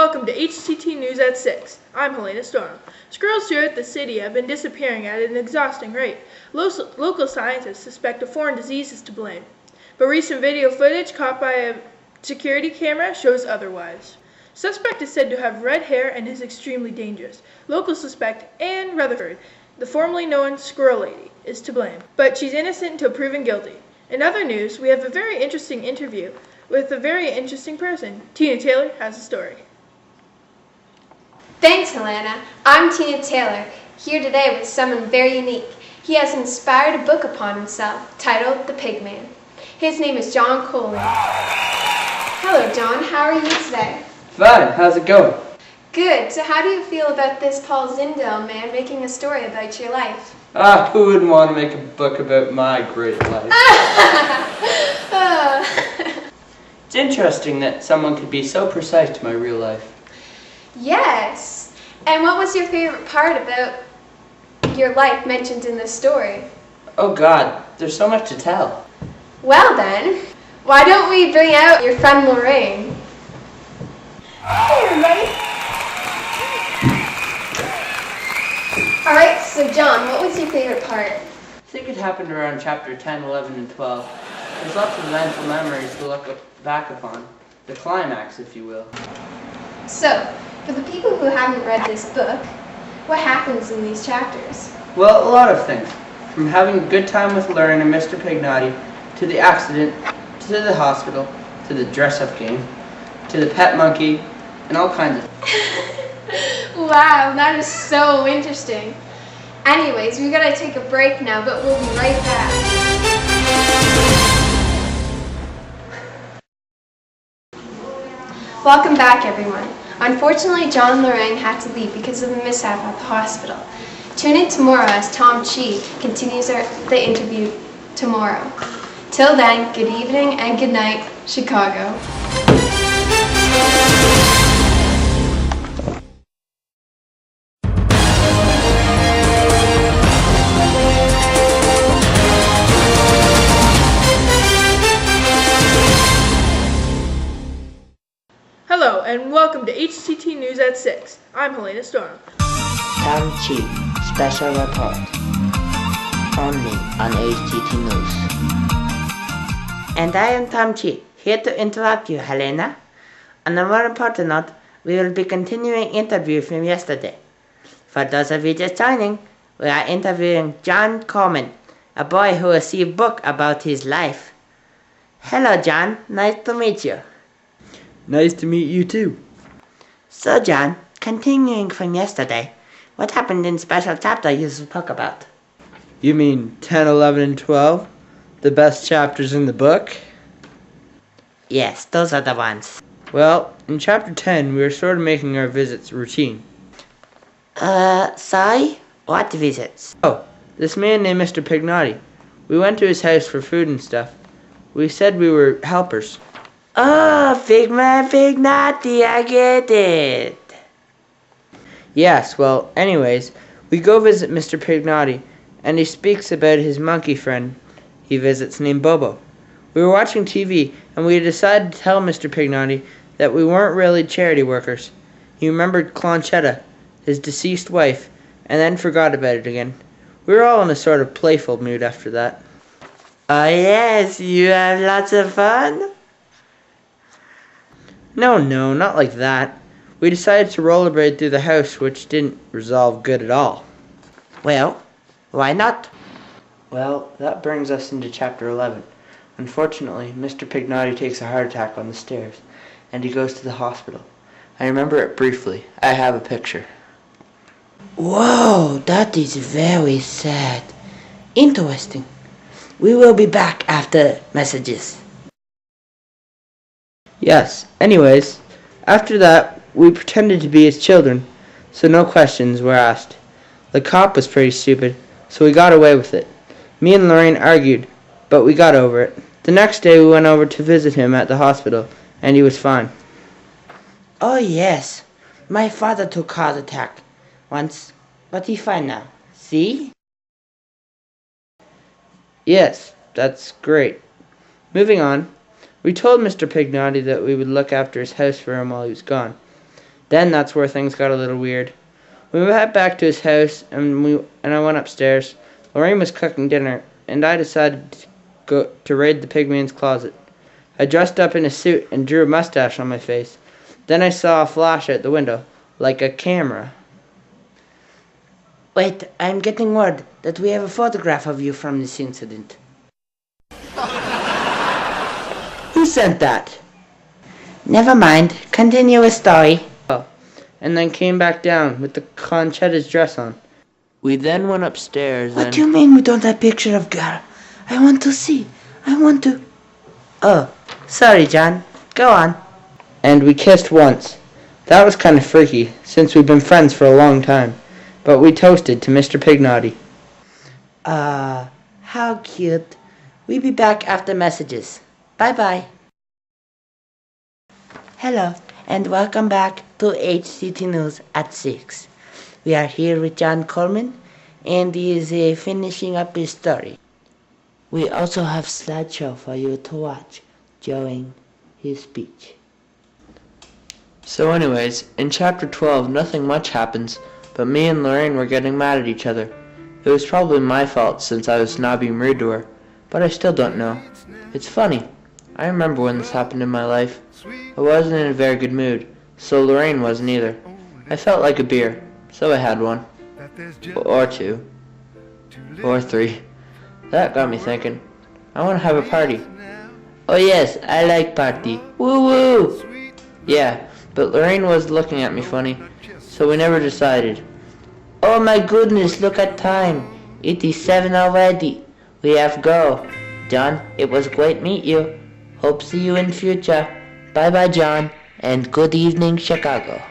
welcome to HCT News at 6. I'm Helena Storm. Squirrels throughout the city have been disappearing at an exhausting rate. Local scientists suspect a foreign disease is to blame, but recent video footage caught by a security camera shows otherwise. Suspect is said to have red hair and is extremely dangerous. Locals suspect Anne Rutherford, the formerly known Squirrel Lady, is to blame, but she's innocent until proven guilty. In other news, we have a very interesting interview with a very interesting person. Tina Taylor has a story. Thanks, Helena. I'm Tina Taylor, here today with someone very unique. He has inspired a book upon himself, titled The Pigman. His name is John Coley. Hello, John. How are you today? Fine. How's it going? Good. So how do you feel about this Paul Zindel man making a story about your life? Who wouldn't want to make a book about my great life? It's interesting that someone could be so precise to my real life. Yes. And what was your favorite part about your life mentioned in this story? Oh God, there's so much to tell. Well then, why don't we bring out your friend Lorraine? Hey everybody. Alright, so John, what was your favorite part? I think it happened around chapter 10, 11, and 12. There's lots of mental memories to look back upon. The climax, if you will. So, for the people who haven't read this book, what happens in these chapters? Well, a lot of things. From having a good time with Lauren and Mr. Pignotti, to the accident, to the hospital, to the dress-up game, to the pet monkey, and all kinds of... Wow, that is so interesting. Anyways, we gotta take a break now, but we'll be right back. Welcome back, everyone. Unfortunately, John and Lorraine had to leave because of a mishap at the hospital. Tune in tomorrow as Tom Chi continues the interview tomorrow. Till then, good evening and good night, Chicago. Hello, and welcome to HCT News at 6. I'm Helena Storm. Tom Chi, special report. Only on HCT News. And I am Tom Chi, here to interrupt you, Helena. On a more important note, we will be continuing interview from yesterday. For those of you just joining, we are interviewing John Coleman, a boy who received a book about his life. Hello, John. Nice to meet you. Nice to meet you too. So, John, continuing from yesterday, what happened in special chapter you spoke about? You mean 10, 11, and 12? The best chapters in the book? Yes, those are the ones. Well, in chapter 10, we were sort of making our visits routine. Sorry? What visits? Oh, this man named Mr. Pignotti. We went to his house for food and stuff. We said we were helpers. Oh, Pigman, Pignotti, I get it. Yes, well, anyways, we go visit Mr. Pignotti, and he speaks about his monkey friend he visits named Bobo. We were watching TV, and we decided to tell Mr. Pignotti that we weren't really charity workers. He remembered Clonchetta, his deceased wife, and then forgot about it again. We were all in a sort of playful mood after that. Oh yes, you have lots of fun? No, not like that. We decided to rollerblade through the house, which didn't resolve good at all. Well, why not? Well, that brings us into chapter 11. Unfortunately, Mr. Pignotti takes a heart attack on the stairs, and he goes to the hospital. I remember it briefly. I have a picture. Whoa, that is very sad. Interesting. We will be back after messages. Yes, anyways, after that, we pretended to be his children, so no questions were asked. The cop was pretty stupid, so we got away with it. Me and Lorraine argued, but we got over it. The next day we went over to visit him at the hospital, and he was fine. Oh yes, my father took heart attack once, but he's fine now. See? Yes, that's great. Moving on, we told Mr. Pignotti that we would look after his house for him while he was gone. Then that's where things got a little weird. We went back to his house, and I went upstairs. Lorraine was cooking dinner, and I decided to raid the Pigman's closet. I dressed up in a suit and drew a mustache on my face. Then I saw a flash out the window, like a camera. Wait, I'm getting word that we have a photograph of you from this incident. Who sent that? Never mind, continue with story. And then came back down with the Conchetta's dress on. We then went upstairs What do you mean we don't have picture of girl? I want to see. I want to... Oh, sorry, John. Go on. And we kissed once. That was kind of freaky, since we've been friends for a long time. But we toasted to Mr. Pignaughty. How cute. We'll be back after messages. Bye-bye. Hello, and welcome back to HCT News at 6. We are here with John Coleman, and he is finishing up his story. We also have slideshow for you to watch during his speech. So anyways, in chapter 12, nothing much happens, but me and Lorraine were getting mad at each other. It was probably my fault since I was not being rude to her, but I still don't know. It's funny. I remember when this happened in my life. I wasn't in a very good mood, so Lorraine wasn't either. I felt like a beer, so I had one. Or two. Or three. That got me thinking. I want to have a party. Oh yes, I like party. Woo woo! Yeah, but Lorraine was looking at me funny, so we never decided. Oh my goodness, look at time. It is 7 already. We have to go. John, it was great meet you. Hope see you in future. Bye bye, John, and good evening, Chicago.